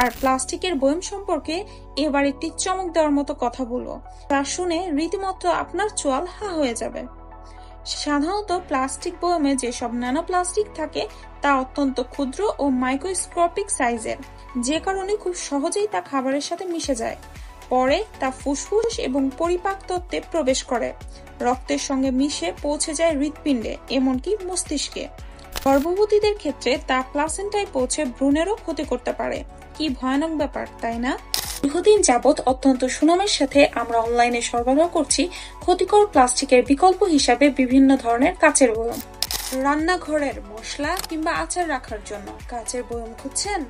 আর প্লাস্টিকের বয়ম সম্পর্কে এবার একটি চমক দেওয়ার মতো কথা বলবো, তা শুনে রীতিমতো আপনার চোয়াল হা হয়ে যাবে। সাধারণত প্লাস্টিক বয়মে যেসব ন্যানো প্লাস্টিক থাকে তা অত্যন্ত ক্ষুদ্র ও মাইক্রোস্কোপিক সাইজের, যে কারণে খুব সহজেই তা খাবারের সাথে মিশে যায়। পরে তা ফুসফুস এবং পরিপাক তন্ত্রে প্রবেশ করে, রক্তের সঙ্গে মিশে পৌঁছে যায় হৃৎপিণ্ডে, এমনকি মস্তিষ্কে। গর্ভবতীদের ক্ষেত্রে তা প্লাসেন্টায় পৌঁছে ভ্রূণেরও ক্ষতি করতে পারে। কি ভয়ানক ব্যাপার, তাই না? দীর্ঘদিন যাবৎ অত্যন্ত সুনামের সাথে আমরা অনলাইনে সরবরাহ করছি ক্ষতিকর প্লাস্টিকের বিকল্প হিসাবে বিভিন্ন ধরনের কাচের বয়ম। রান্নাঘরের মশলা কিংবা আচার রাখার জন্য কাচের বয়ম খুঁজছেন,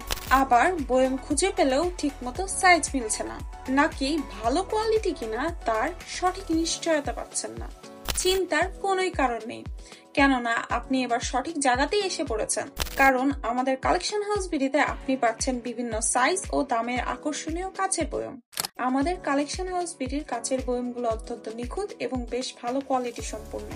আবার বয়ম খুঁজে পেলেও ঠিকমতো সাইজ মিলছে না, নাকি ভালো কোয়ালিটি কিনা তার সঠিক নিশ্চয়তা পাচ্ছেন না। চিন্তার কোনোই কারণ নেই, কেননা আপনি এবার সঠিক জায়গাতেই এসে পড়েছেন। কারণ আমাদের কালেকশন হাউস বিডিতে আপনি পাচ্ছেন বিভিন্ন সাইজ ও দামের আকর্ষণীয় কাচের বয়ম। আমাদের কালেকশন হাউস বিডির কাচের বয়মগুলো অত্যন্ত নিখুঁত এবং বেশ ভালো কোয়ালিটি সম্পূর্ণ।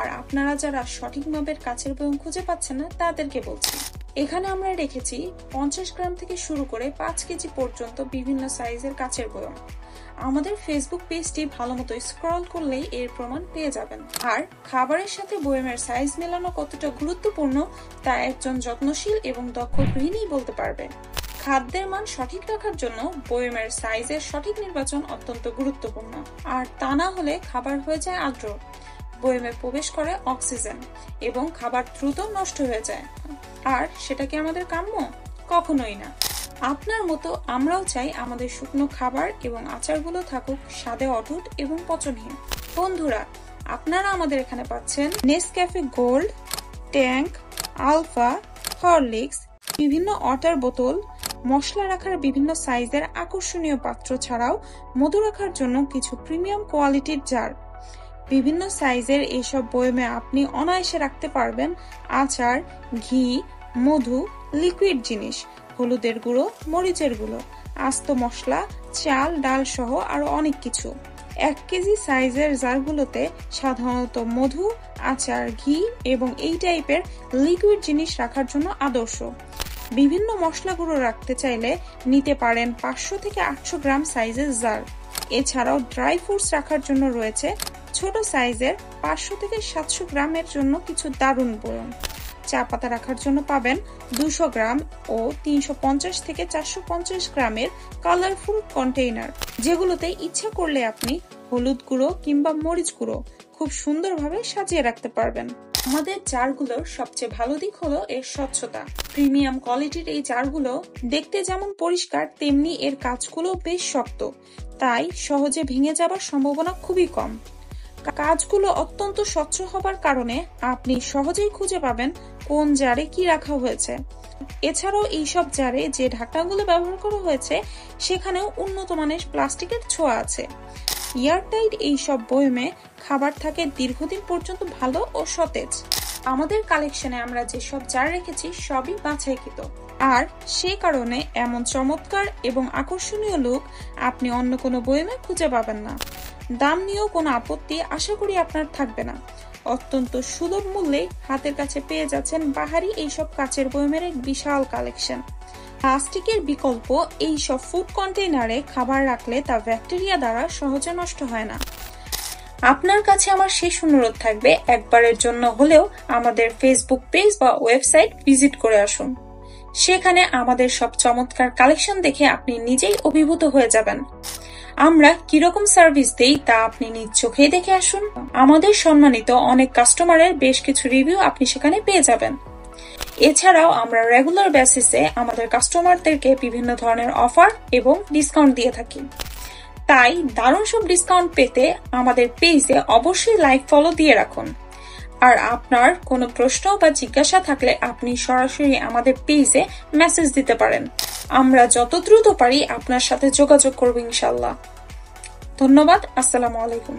আর আপনারা যারা সঠিক মাপের কাচের বয়ম খুঁজে পাচ্ছেন না তাদেরকে বলছি, এখানে আমরা রেখেছি 50 গ্রাম থেকে শুরু করে 5 কেজি পর্যন্ত বিভিন্ন সাইজের কাচের বয়ম। আমাদের ফেসবুক পেজটি ভালোমতো স্ক্রল করলেই এর প্রমাণ পেয়ে যাবেন। আর খাবারের সাথে বয়মের সাইজ মেলানো কতটা গুরুত্বপূর্ণ তা একজন যত্নশীল এবং দক্ষ গৃহিণী বলতে পারবে। খাদ্যের মান সঠিক রাখার জন্য বয়মের সাইজের সঠিক নির্বাচন অত্যন্ত গুরুত্বপূর্ণ, আর তা না হলে খাবার হয়ে যায় আর্দ্র, বয়মে প্রবেশ করে অক্সিজেন এবং খাবার দ্রুত নষ্ট হয়ে যায়। আর সেটা কি আমাদের কাম্য? কখনোই না। আপনার মতো আমরাও চাই আমাদের শুকনো খাবার এবং আচারগুলো থাকুক স্বাদে অটুট এবং পচনহীন। বন্ধুরা, আপনারা আমাদের এখানে পাচ্ছেন Nescafe Gold, Tang, alpha, Horlicks, বিভিন্ন ওয়াটার বোতল, মশলা রাখার বিভিন্ন সাইজের আকর্ষণীয় পাত্র ছাড়াও মধু রাখার জন্য কিছু প্রিমিয়াম কোয়ালিটির জার। বিভিন্ন সাইজের এইসব বয়মে আপনি অনায়াসে রাখতে পারবেন আচার, ঘি, মধু, লিকুইড জিনিস, হলুদের গুঁড়ো, মরিচের গুঁড়ো, আস্ত মশলা, চাল, ডাল সহ আরো অনেক কিছু। 1 কেজি সাইজের জারগুলোতে সাধারণত মধু, আচার, ঘি এবং এই টাইপের লিকুইড জিনিস রাখার জন্য আদর্শ। বিভিন্ন মশলা গুঁড়ো রাখতে চাইলে নিতে পারেন 500 থেকে 800 গ্রাম সাইজের জার। এছাড়াও ড্রাই ফ্রুটস রাখার জন্য রয়েছে ছোট সাইজের 500 থেকে 700 গ্রামের জন্য কিছু দারুণ বয়ম। চা পাতা রাখার জন্য পাবেন 200 গ্রাম ও 350 থেকে 450 গ্রামের কালারফুল কন্টেইনার, যেগুলোতে ইচ্ছা করলে আপনি হলুদ গুঁড়ো কিংবা মরিচ গুঁড়ো খুব সুন্দরভাবে সাজিয়ে রাখতে পারবেন। আমাদের জারগুলোর সবচেয়ে ভালো দিক হলো এর স্বচ্ছতা। প্রিমিয়াম কোয়ালিটির এই জারগুলো দেখতে যেমন পরিষ্কার, তেমনি এর কাঁচগুলো বেশ শক্ত, তাই সহজে ভেঙে যাবার সম্ভাবনা খুবই কম। কাঁচগুলো অত্যন্ত স্বচ্ছ হবার কারণে আপনি সহজেই খুঁজে পাবেন কোন জারে কি রাখা হয়েছে। এছাড়াও এইসব জারে যে ঢাকনাগুলো ব্যবহার করা হয়েছে সেখানেও উন্নত মানের প্লাস্টিকের ছোঁয়া আছে। এয়ারটাইট এইসব বয়মে খাবার থাকে দীর্ঘদিন পর্যন্ত ভালো ও সতেজ। আমাদের কালেকশনে আমরা যেসব জার রেখেছি সবই বাছাইকৃত, আর সে কারণে এমন চমৎকার এবং আকর্ষণীয় লুক আপনি অন্য কোনো বয়মে খুঁজে পাবেন না। দাম নিয়েও কোনো আপত্তি আশা করি আপনার থাকবে না। অত্যন্ত সুলভ মূল্যে হাতের কাছে পেয়ে যাচ্ছেন বাহারি এইসব কাচের বয়মের এক বিশাল কালেকশন। প্লাস্টিকের বিকল্প এইসব ফুড কন্টেইনারে খাবার রাখলে তা ব্যাকটেরিয়া দ্বারা সহজে নষ্ট হয় না। আপনার কাছে আমার শেষ অনুরোধ থাকবে, একবারের জন্য হলেও আমাদের ফেসবুক পেজ বা ওয়েবসাইট ভিজিট করে আসুন। সেখানে আমাদের সব চমৎকার কালেকশন দেখে আপনি নিজেই অভিভূত হয়ে যাবেন। আমরা কিরকম সার্ভিস দেই তা আপনি নিজ চোখেই দেখে আসুন। আমাদের সম্মানিত অনেক কাস্টমারের বেশ কিছু রিভিউ আপনি সেখানে পেয়ে যাবেন। এছাড়াও আমরা রেগুলার বেসিসে আমাদের কাস্টমারদেরকে বিভিন্ন ধরনের অফার এবং ডিসকাউন্ট দিয়ে থাকি। তাই দারুণ সব ডিসকাউন্ট পেতে আমাদের পেজে অবশ্যই লাইক ফলো দিয়ে রাখুন। আর আপনার কোনো প্রশ্ন বা জিজ্ঞাসা থাকলে আপনি সরাসরি আমাদের পেজে মেসেজ দিতে পারেন। আমরা যত দ্রুত পারি আপনার সাথে যোগাযোগ করব ইনশাআল্লাহ। ধন্যবাদ। আসসালামু আলাইকুম।